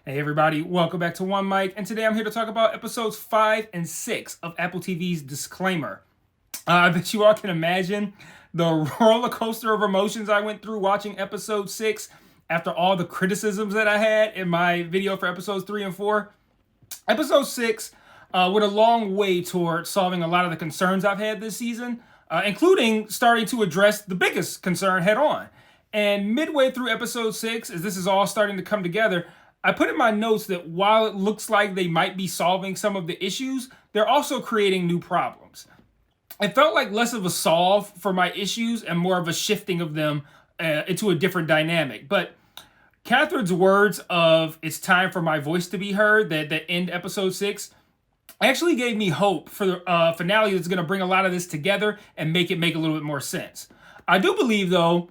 Hey everybody, welcome back to One Mic, and today I'm here to talk about episodes 5 and 6 of Apple TV's Disclaimer. I bet you all can imagine the roller coaster of emotions I went through watching episode 6 after all the criticisms that I had in my video for episodes 3 and 4. Episode 6 went a long way toward solving a lot of the concerns I've had this season, including starting to address the biggest concern head on. And midway through episode 6, as this is all starting to come together, I put in my notes that while it looks like they might be solving some of the issues, they're also creating new problems. It felt like less of a solve for my issues and more of a shifting of them into a different dynamic. But Catherine's words of "it's time for my voice to be heard" that end episode 6 actually gave me hope for the finale that's going to bring a lot of this together and make a little bit more sense. I do believe, though,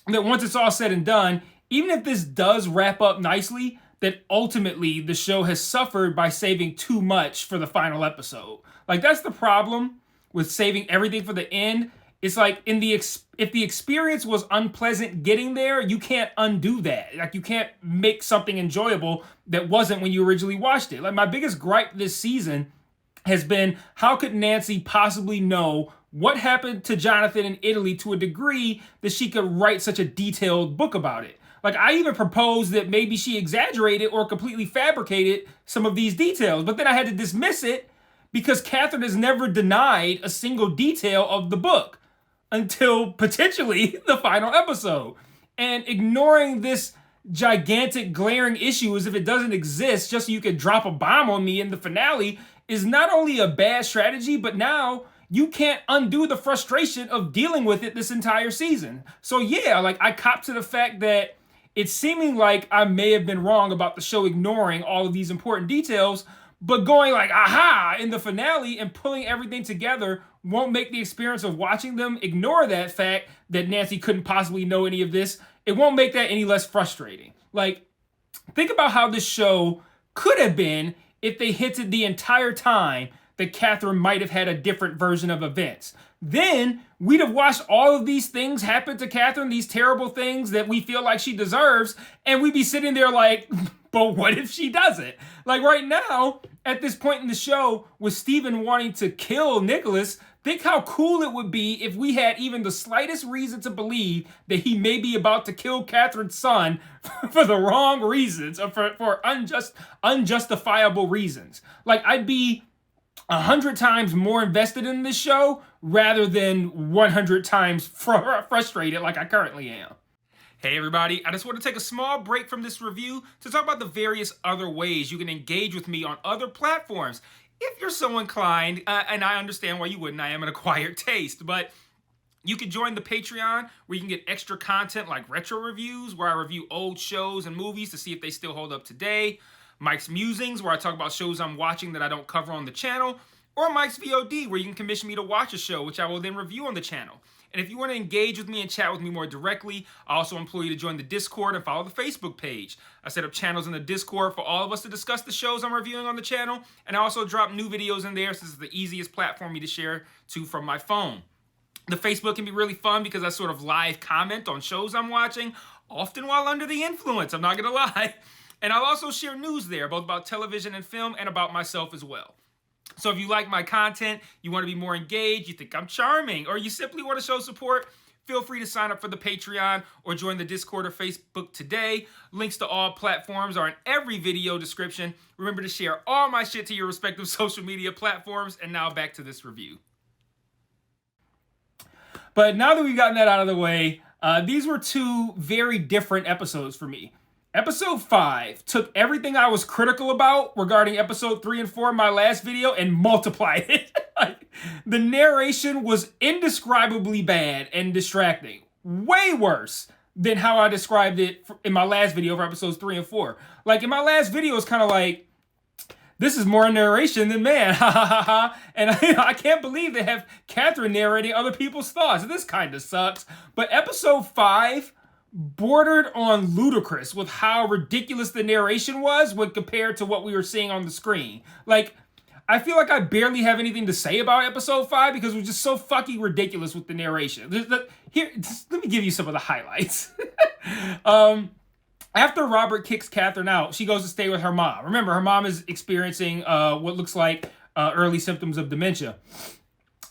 that once it's all said and done, even if this does wrap up nicely, that ultimately the show has suffered by saving too much for the final episode. Like, that's the problem with saving everything for the end. It's like, if the experience was unpleasant getting there, you can't undo that. Like, you can't make something enjoyable that wasn't when you originally watched it. Like, my biggest gripe this season has been, how could Nancy possibly know what happened to Jonathan in Italy to a degree that she could write such a detailed book about it? Like, I even proposed that maybe she exaggerated or completely fabricated some of these details, but then I had to dismiss it because Catherine has never denied a single detail of the book until potentially the final episode. And ignoring this gigantic glaring issue as if it doesn't exist just so you could drop a bomb on me in the finale is not only a bad strategy, but now you can't undo the frustration of dealing with it this entire season. So yeah, like, I cop to the fact that it's seeming like I may have been wrong about the show ignoring all of these important details, but going like, aha, in the finale and pulling everything together won't make the experience of watching them ignore that fact that Nancy couldn't possibly know any of this. It won't make that any less frustrating. Like, think about how this show could have been if they hinted the entire time that Catherine might have had a different version of events. Then we'd have watched all of these things happen to Catherine, these terrible things that we feel like she deserves, and we'd be sitting there like, but what if she doesn't? Like, right now, at this point in the show, with Stephen wanting to kill Nicholas, think how cool it would be if we had even the slightest reason to believe that he may be about to kill Catherine's son for the wrong reasons, or for unjustifiable reasons. Like, I'd be 100 times more invested in this show rather than 100 times frustrated like I currently am. Hey everybody, I just want to take a small break from this review to talk about the various other ways you can engage with me on other platforms. If you're so inclined, and I understand why you wouldn't, I am an acquired taste, but you can join the Patreon where you can get extra content like retro reviews, where I review old shows and movies to see if they still hold up today, Mike's Musings, where I talk about shows I'm watching that I don't cover on the channel, or Mike's VOD, where you can commission me to watch a show, which I will then review on the channel. And if you want to engage with me and chat with me more directly, I also implore you to join the Discord and follow the Facebook page. I set up channels in the Discord for all of us to discuss the shows I'm reviewing on the channel, and I also drop new videos in there since it's the easiest platform for me to share to from my phone. The Facebook can be really fun because I sort of live comment on shows I'm watching, often while under the influence, I'm not going to lie. And I'll also share news there, both about television and film, and about myself as well. So if you like my content, you want to be more engaged, you think I'm charming, or you simply want to show support, feel free to sign up for the Patreon or join the Discord or Facebook today. Links to all platforms are in every video description. Remember to share all my shit to your respective social media platforms. And now back to this review. But now that we've gotten that out of the way, these were two very different episodes for me. Episode 5 took everything I was critical about regarding episode 3 and 4 in my last video and multiplied it. The narration was indescribably bad and distracting. Way worse than how I described it in my last video for episodes 3 and 4. Like, in my last video, it's kind of like, this is more narration than man, ha ha ha ha. And I can't believe they have Catherine narrating other people's thoughts. This kind of sucks. But episode 5 bordered on ludicrous with how ridiculous the narration was when compared to what we were seeing on the screen. Like, I feel like I barely have anything to say about episode 5 because it was just so fucking ridiculous with the narration. Here, let me give you some of the highlights. after Robert kicks Catherine out, she goes to stay with her mom. Remember, her mom is experiencing what looks like early symptoms of dementia.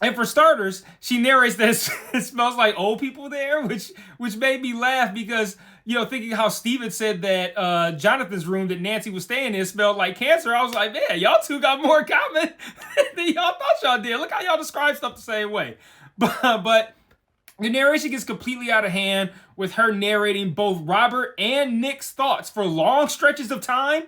And for starters, she narrates that it smells like old people there, which made me laugh because, thinking how Steven said that Jonathan's room that Nancy was staying in smelled like cancer, I was like, man, y'all two got more in common than y'all thought y'all did. Look how y'all describe stuff the same way. But the narration gets completely out of hand with her narrating both Robert and Nick's thoughts for long stretches of time,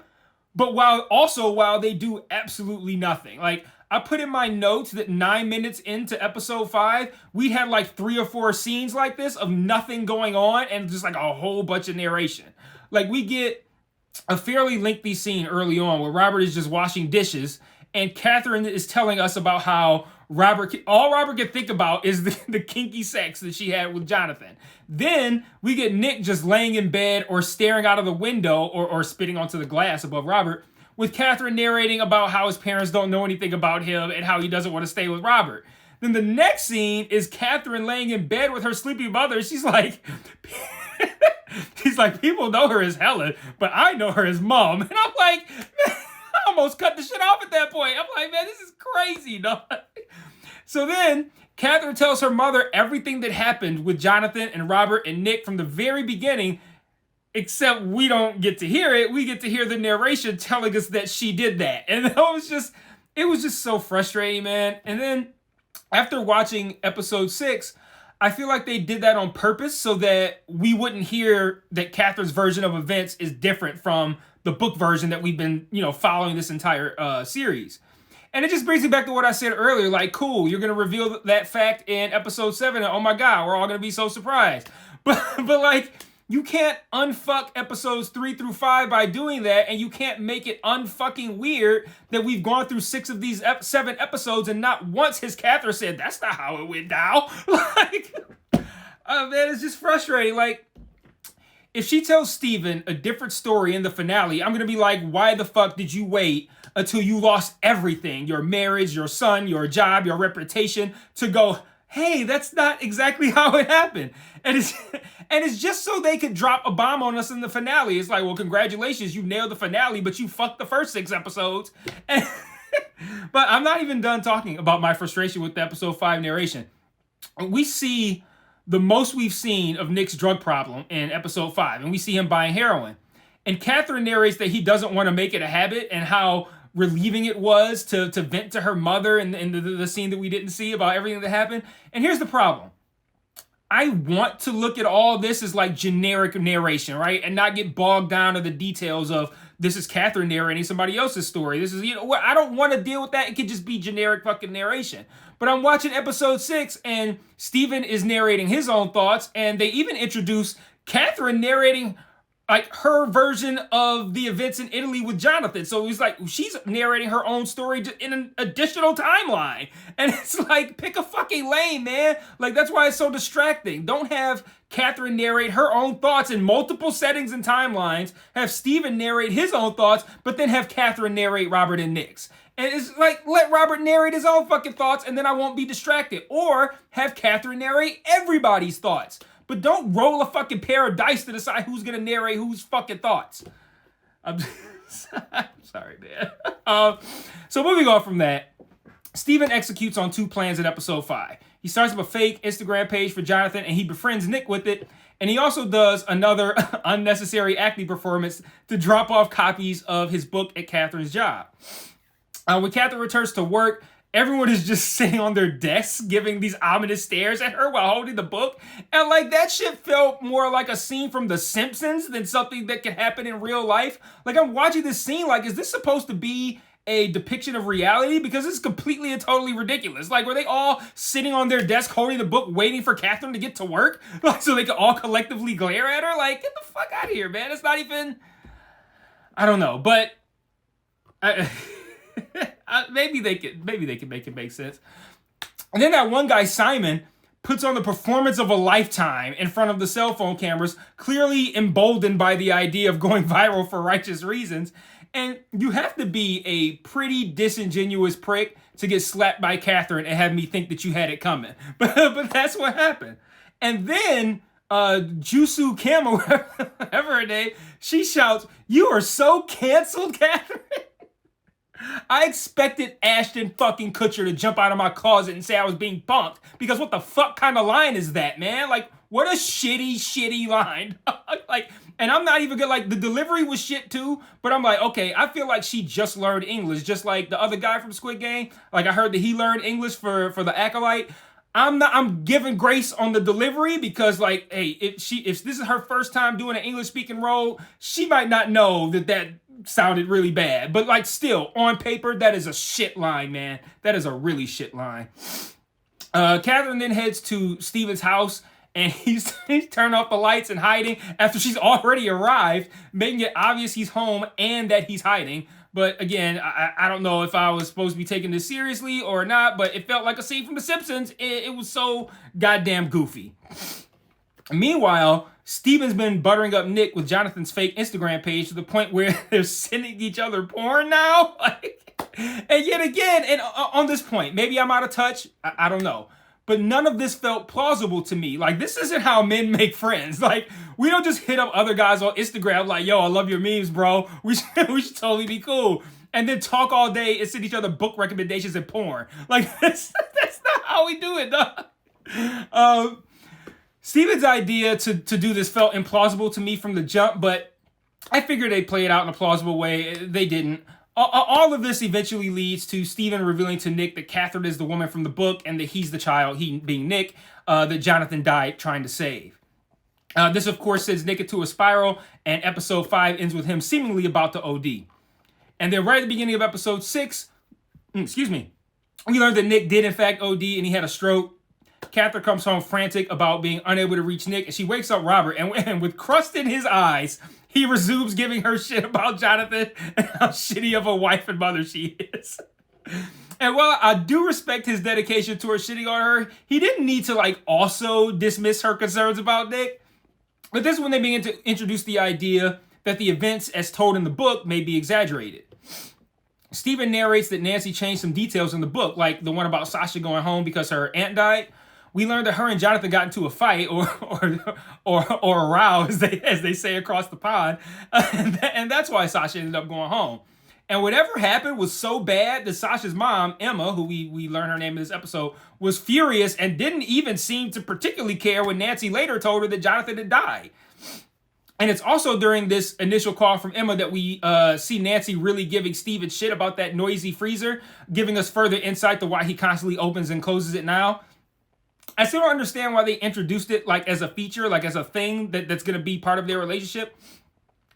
but while they do absolutely nothing. Like, I put in my notes that 9 minutes into episode 5, we had like 3 or 4 scenes like this of nothing going on and just like a whole bunch of narration. Like, we get a fairly lengthy scene early on where Robert is just washing dishes and Catherine is telling us about how all Robert can think about is the kinky sex that she had with Jonathan. Then we get Nick just laying in bed or staring out of the window or spitting onto the glass above Robert, with Catherine narrating about how his parents don't know anything about him and how he doesn't want to stay with Robert. Then the next scene is Catherine laying in bed with her sleepy mother. She's like, people know her as Helen, but I know her as Mom. And I'm like, man, I almost cut the shit off at that point. I'm like, man, this is crazy, dog. So then Catherine tells her mother everything that happened with Jonathan and Robert and Nick from the very beginning, except we don't get to hear it. We get to hear the narration telling us that she did that. And it was just so frustrating, man. And then after watching episode 6, I feel like they did that on purpose so that we wouldn't hear that Catherine's version of events is different from the book version that we've been, following this entire series. And it just brings me back to what I said earlier. Like, cool, you're going to reveal that fact in episode 7. And oh my God, we're all going to be so surprised. But like, you can't unfuck episodes 3 through 5 by doing that. And you can't make it unfucking weird that we've gone through 6 of these 7 episodes and not once has Catherine said, that's not how it went down. Like, man, it's just frustrating. Like, if she tells Steven a different story in the finale, I'm going to be like, why the fuck did you wait until you lost everything, your marriage, your son, your job, your reputation, to go, hey, that's not exactly how it happened. And it's just so they could drop a bomb on us in the finale. It's like, well, congratulations, you nailed the finale, but you fucked the first 6 episodes. And but I'm not even done talking about my frustration with the episode 5 narration. We see the most we've seen of Nick's drug problem in episode 5, and we see him buying heroin. And Catherine narrates that he doesn't want to make it a habit and how relieving it was to vent to her mother in the scene that we didn't see about everything that happened. And here's the problem. I want to look at all this as like generic narration, right? And not get bogged down to the details of this is Catherine narrating somebody else's story. This is, I don't want to deal with that. It could just be generic fucking narration. But I'm watching episode 6 and Steven is narrating his own thoughts. And they even introduce Catherine narrating like her version of the events in Italy with Jonathan. So it's like she's narrating her own story in an additional timeline. And it's like, pick a fucking lane, man. Like, that's why it's so distracting. Don't have Catherine narrate her own thoughts in multiple settings and timelines. Have Steven narrate his own thoughts, but then have Catherine narrate Robert and Nick's. And it's like, let Robert narrate his own fucking thoughts and then I won't be distracted. Or have Catherine narrate everybody's thoughts. But don't roll a fucking pair of dice to decide who's going to narrate whose fucking thoughts. I'm sorry, man. So moving on from that, Steven executes on 2 plans in episode 5. He starts up a fake Instagram page for Jonathan and he befriends Nick with it. And he also does another unnecessary acting performance to drop off copies of his book at Catherine's job. When Catherine returns to work, everyone is just sitting on their desks giving these ominous stares at her while holding the book. And like that shit felt more like a scene from The Simpsons than something that could happen in real life. Like I'm watching this scene like, is this supposed to be a depiction of reality? Because it's completely and totally ridiculous. Like, were they all sitting on their desk holding the book waiting for Catherine to get to work? Like, so they could all collectively glare at her? Like, get the fuck out of here, man. It's not even... I don't know, but... maybe they could make it make sense. And then that one guy, Simon, puts on the performance of a lifetime in front of the cell phone cameras, clearly emboldened by the idea of going viral for righteous reasons. And you have to be a pretty disingenuous prick to get slapped by Catherine and have me think that you had it coming. But that's what happened. And then Jusu Kim or whatever her name, she shouts, "You are so canceled, Catherine." I expected Ashton fucking Kutcher to jump out of my closet and say I was being punked, because what the fuck kind of line is that, man? Like, what a shitty line. Like, and I'm not even good. Like, the delivery was shit too, but I'm like, okay, I feel like she just learned English, just like the other guy from Squid Game. Like, I heard that he learned English for the Acolyte. I'm giving grace on the delivery, because, like, hey, if this is her first time doing an English speaking role, she might not know that sounded really bad. But, like, still, on paper, that is a shit line, man. That is a really shit line. Catherine then heads to Steven's house, and he's turned off the lights and hiding after she's already arrived, making it obvious he's home and that he's hiding. But again, I don't know if I was supposed to be taking this seriously or not, but it felt like a scene from The Simpsons. It was so goddamn goofy. Meanwhile, Steven's been buttering up Nick with Jonathan's fake Instagram page to the point where they're sending each other porn now. And yet again, and on this point, maybe I'm out of touch. I don't know. But none of this felt plausible to me. Like, this isn't how men make friends. Like, we don't just hit up other guys on Instagram like, yo, I love your memes, bro. We should totally be cool. And then talk all day and send each other book recommendations and porn. Like, that's not how we do it, dog. Steven's idea to do this felt implausible to me from the jump, but I figured they'd play it out in a plausible way. They didn't. All of this eventually leads to Steven revealing to Nick that Catherine is the woman from the book and that he's the child, he being Nick, that Jonathan died trying to save. This, of course, sends Nick into a spiral, and episode 5 ends with him seemingly about to OD. And then right at the beginning of episode 6, we learned that Nick did in fact OD and he had a stroke. Catherine comes home frantic about being unable to reach Nick, and she wakes up Robert, and with crust in his eyes, he resumes giving her shit about Jonathan and how shitty of a wife and mother she is. And while I do respect his dedication towards shitting on her, he didn't need to, like, also dismiss her concerns about Nick. But this is when they begin to introduce the idea that the events as told in the book may be exaggerated. Steven narrates that Nancy changed some details in the book, like the one about Sasha going home because her aunt died. We learned that her and Jonathan got into a fight or a row, as they say across the pond, and that's why Sasha ended up going home. And whatever happened was so bad that Sasha's mom, Emma, who we learn her name in this episode, was furious and didn't even seem to particularly care when Nancy later told her that Jonathan had died. And it's also during this initial call from Emma that we see Nancy really giving Steven shit about that noisy freezer, giving us further insight to why he constantly opens and closes it now. I still don't understand why they introduced it like as a feature, like as a thing that's going to be part of their relationship.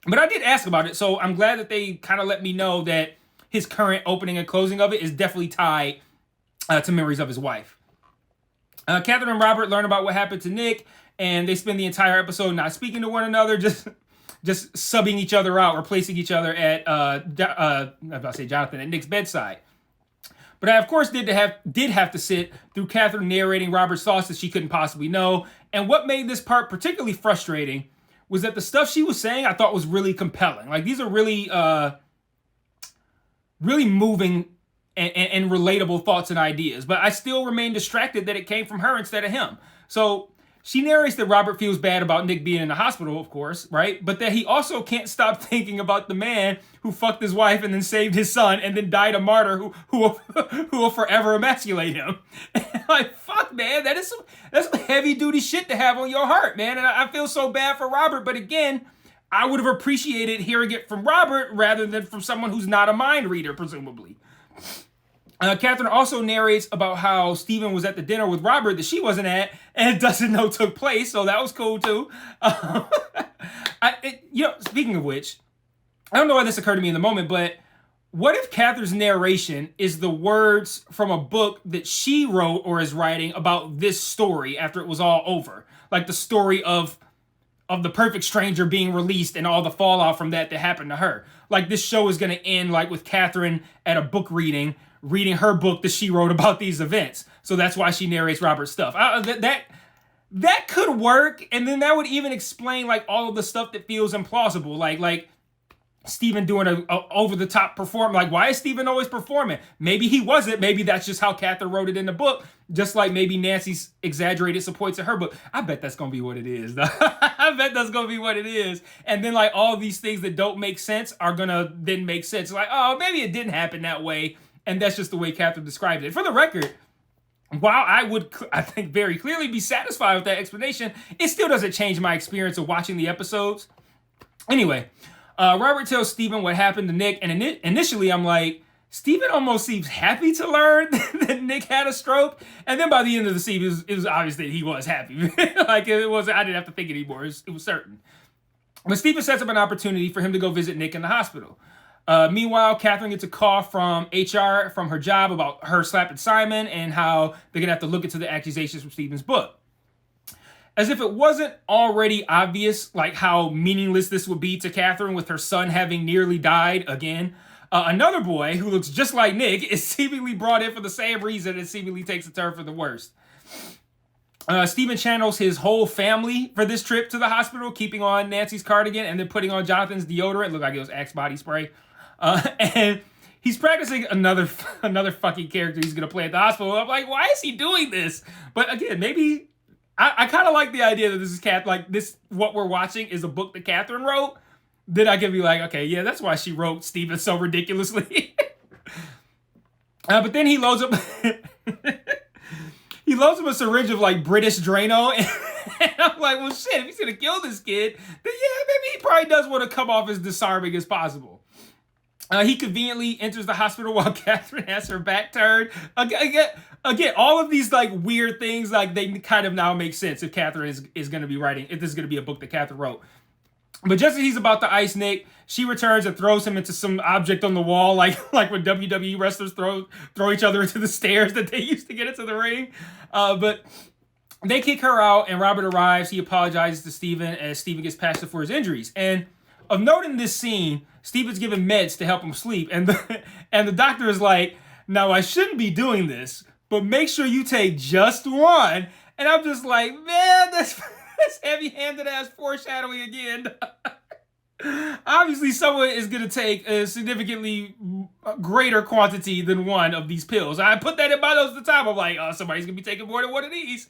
But I did ask about it, so I'm glad that they kind of let me know that his current opening and closing of it is definitely tied to memories of his wife. Catherine and Robert learn about what happened to Nick, and they spend the entire episode not speaking to one another, just subbing each other out, replacing each other at Jonathan at Nick's bedside. But I, of course, did have to sit through Catherine narrating Robert's thoughts that she couldn't possibly know. And what made this part particularly frustrating was that the stuff she was saying I thought was really compelling. Like, these are really, really moving and relatable thoughts and ideas. But I still remain distracted that it came from her instead of him. So she narrates that Robert feels bad about Nick being in the hospital, of course, right? But that he also can't stop thinking about the man who fucked his wife and then saved his son and then died a martyr who will forever emasculate him. Like, fuck, man, that's some heavy duty shit to have on your heart, man. And I feel so bad for Robert. But again, I would have appreciated hearing it from Robert rather than from someone who's not a mind reader, presumably. Catherine also narrates about how Steven was at the dinner with Robert that she wasn't at and doesn't know took place, so that was cool too. Speaking of which, I don't know why this occurred to me in the moment, but what if Catherine's narration is the words from a book that she wrote or is writing about this story after it was all over? Like the story of the perfect stranger being released and all the fallout from that happened to her. Like, this show is going to end like with Catherine at a book reading her book that she wrote about these events. So that's why she narrates Robert's stuff. That could work, and then that would even explain like all of the stuff that feels implausible. Like Steven doing a over-the-top perform. Like, why is Steven always performing? Maybe he wasn't. Maybe that's just how Catherine wrote it in the book. Just like maybe Nancy's exaggerated some points in her book. I bet that's going to be what it is. I bet that's going to be what it is. And then, like, all these things that don't make sense are going to then make sense. Like, oh, maybe it didn't happen that way. And that's just the way Catherine described it. For the record, while I would, I think, very clearly be satisfied with that explanation, it still doesn't change my experience of watching the episodes. Anyway, Robert tells Steven what happened to Nick, and initially I'm like, Steven almost seems happy to learn that Nick had a stroke, and then by the end of the scene, it was obvious that he was happy. Like, it wasn't, I didn't have to think anymore. It was certain. But Steven sets up an opportunity for him to go visit Nick in the hospital. Meanwhile, Catherine gets a call from HR from her job about her slapping Simon and how they're going to have to look into the accusations from Steven's book. As if it wasn't already obvious, like how meaningless this would be to Catherine with her son having nearly died again, another boy who looks just like Nick is seemingly brought in for the same reason and seemingly takes a turn for the worst. Steven channels his whole family for this trip to the hospital, keeping on Nancy's cardigan and then putting on Jonathan's deodorant. Looked like it was Axe body spray. And he's practicing another fucking character he's going to play at the hospital. I'm like, why is he doing this? But again, maybe I kind of like the idea that this is what we're watching is a book that Catherine wrote. Then I can be like, okay, yeah, that's why she wrote Steven so ridiculously. But then he loads up a syringe of like British Drano, and I'm like, well, shit, if he's gonna kill this kid, then yeah, maybe he probably does want to come off as disarming as possible. He conveniently enters the hospital while Catherine has her back turned. Again, all of these like weird things, like they kind of now make sense if Catherine is going to be writing, if this is going to be a book that Catherine wrote. But just as he's about to ice Nick, she returns and throws him into some object on the wall, like when WWE wrestlers throw each other into the stairs that they used to get into the ring. But they kick her out, and Robert arrives. He apologizes to Steven as Steven gets patched up for his injuries. And of note in this scene, Steven's given meds to help him sleep, and the doctor is like, now I shouldn't be doing this, but make sure you take just one. And I'm just like, man, that's heavy-handed ass foreshadowing again. Obviously, someone is going to take a significantly greater quantity than one of these pills. I put that in my notes at the time. I'm like, oh, somebody's going to be taking more than one of these.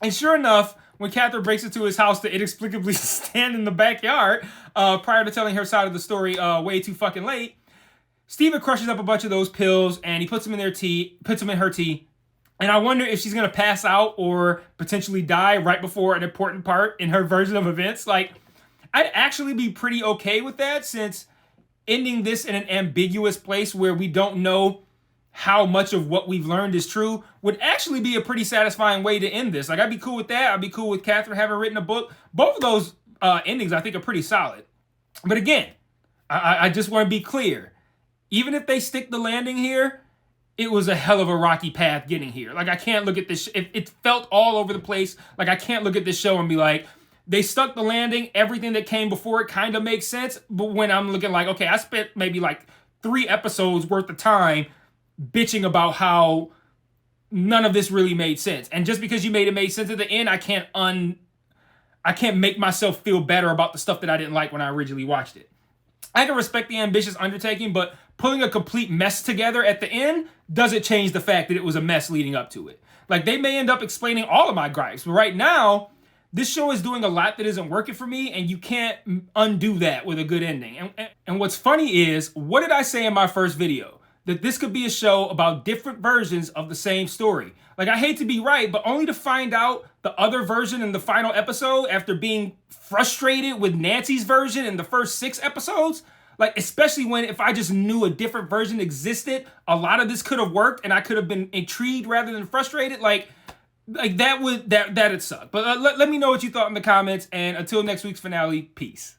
And sure enough, when Catherine breaks into his house to inexplicably stand in the backyard, prior to telling her side of the story way too fucking late, Steven crushes up a bunch of those pills and he puts them in her tea. And I wonder if she's going to pass out or potentially die right before an important part in her version of events. Like, I'd actually be pretty okay with that, since ending this in an ambiguous place where we don't know how much of what we've learned is true would actually be a pretty satisfying way to end this. Like, I'd be cool with that. I'd be cool with Catherine having written a book. Both of those endings, I think, are pretty solid. But again, I just want to be clear. Even if they stick the landing here, it was a hell of a rocky path getting here. Like, I can't look at this. It felt all over the place. Like, I can't look at this show and be like, they stuck the landing. Everything that came before it kind of makes sense. But when I'm looking like, okay, I spent maybe like 3 episodes worth of time bitching about how none of this really made sense. And just because you made it make sense at the end, I can't make myself feel better about the stuff that I didn't like when I originally watched it. I can respect the ambitious undertaking, but pulling a complete mess together at the end doesn't change the fact that it was a mess leading up to it. Like, they may end up explaining all of my gripes, but right now, this show is doing a lot that isn't working for me, and you can't undo that with a good ending. And what's funny is, what did I say in my first video? That this could be a show about different versions of the same story. Like, I hate to be right, but only to find out the other version in the final episode after being frustrated with Nancy's version in the first 6 episodes. Like, especially if I just knew a different version existed, a lot of this could have worked and I could have been intrigued rather than frustrated. Like that'd suck. But let me know what you thought in the comments, and until next week's finale, peace.